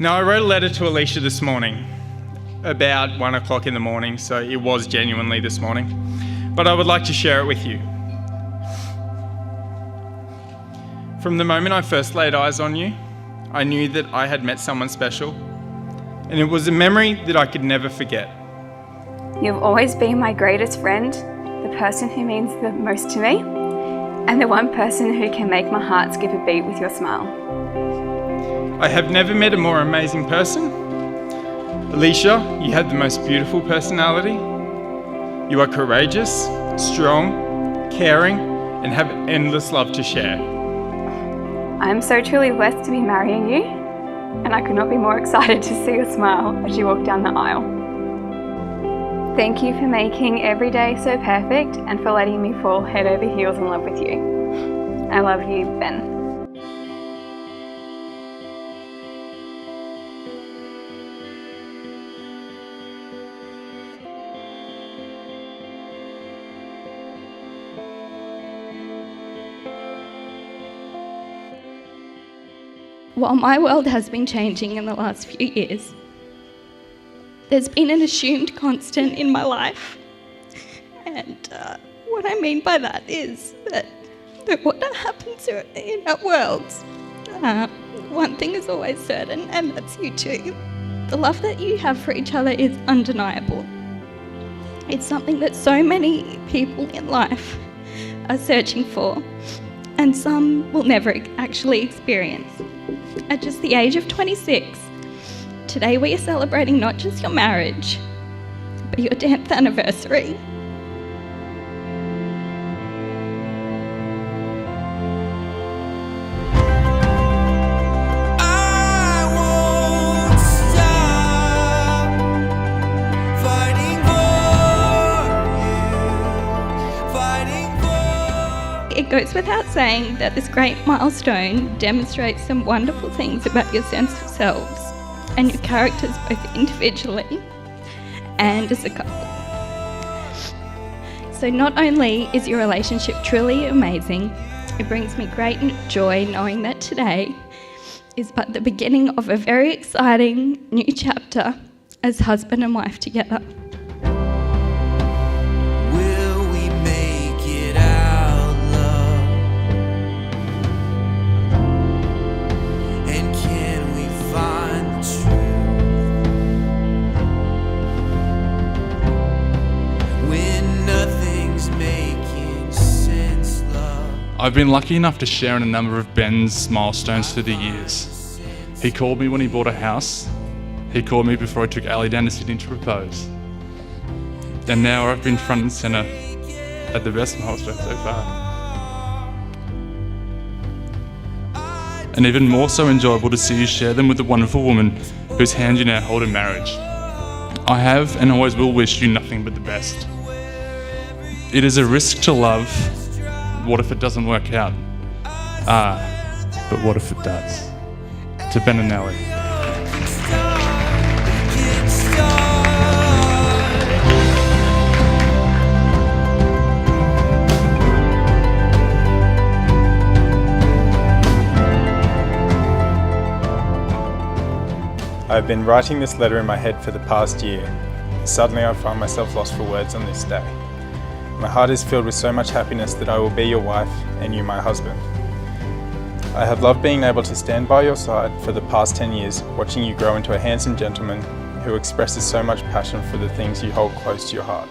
Now, I wrote a letter to Alicia this morning, about 1 o'clock in the morning, so it was genuinely this morning, but I would like to share it with you. From the moment I first laid eyes on you, I knew that I had met someone special, and it was a memory that I could never forget. You've always been my greatest friend, the person who means the most to me, and the one person who can make my heart skip a beat with your smile. I have never met a more amazing person. Alicia, you have the most beautiful personality. You are courageous, strong, caring, and have endless love to share. I am so truly blessed to be marrying you, and I could not be more excited to see your smile as you walk down the aisle. Thank you for making every day so perfect and for letting me fall head over heels in love with you. I love you, Ben. While my world has been changing in the last few years, there's been an assumed constant in my life. And what I mean by that is that no matter what happens in our worlds, one thing is always certain, and that's you two. The love that you have for each other is undeniable. It's something that so many people in life are searching for, and some will never actually experience. At just the age of 26, today we are celebrating not just your marriage, but your 10th anniversary. It goes without saying that this great milestone demonstrates some wonderful things about your sense of selves and your characters both individually and as a couple. So not only is your relationship truly amazing, it brings me great joy knowing that today is but the beginning of a very exciting new chapter as husband and wife together. I've been lucky enough to share in a number of Ben's milestones through the years. He called me when he bought a house. He called me before I took Ali down to Sydney to propose. And now I've been front and centre at the best milestone so far. And even more so enjoyable to see you share them with the wonderful woman whose hand you now hold in marriage. I have and always will wish you nothing but the best. It is a risk to love. What if it doesn't work out? But what if it does? To Ben and Ellie. I've been writing this letter in my head for the past year. Suddenly I find myself lost for words on this day. My heart is filled with so much happiness that I will be your wife and you my husband. I have loved being able to stand by your side for the past 10 years, watching you grow into a handsome gentleman who expresses so much passion for the things you hold close to your heart.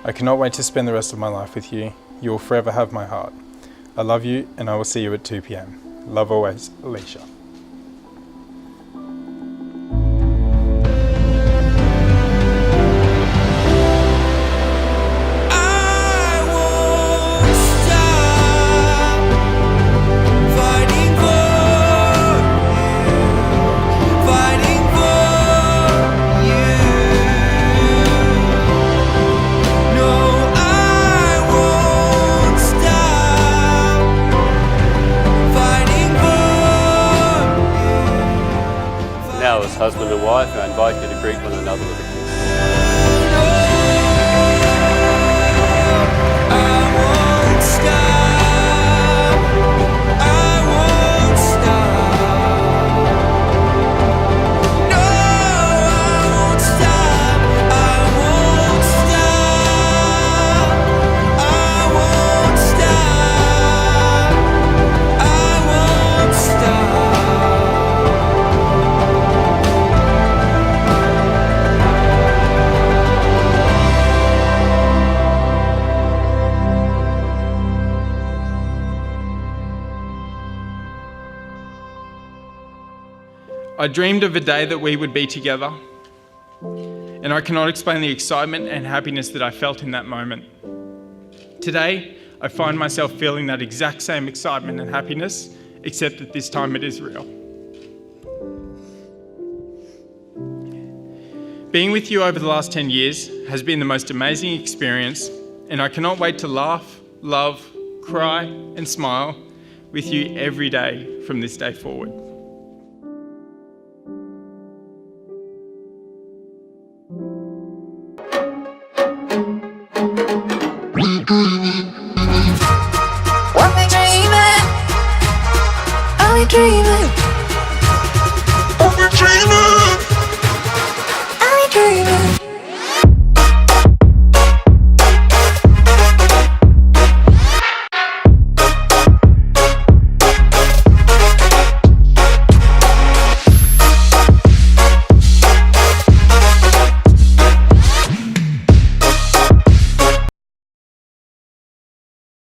I cannot wait to spend the rest of my life with you. You will forever have my heart. I love you and I will see you at 2 p.m. Love always, Alicia. Now, as husband and wife, I invite you to greet one another with a kiss. I dreamed of a day that we would be together, and I cannot explain the excitement and happiness that I felt in that moment. Today, I find myself feeling that exact same excitement and happiness, except that this time it is real. Being with you over the last 10 years has been the most amazing experience, and I cannot wait to laugh, love, cry, and smile with you every day from this day forward. What we dreaming? Are we dreaming?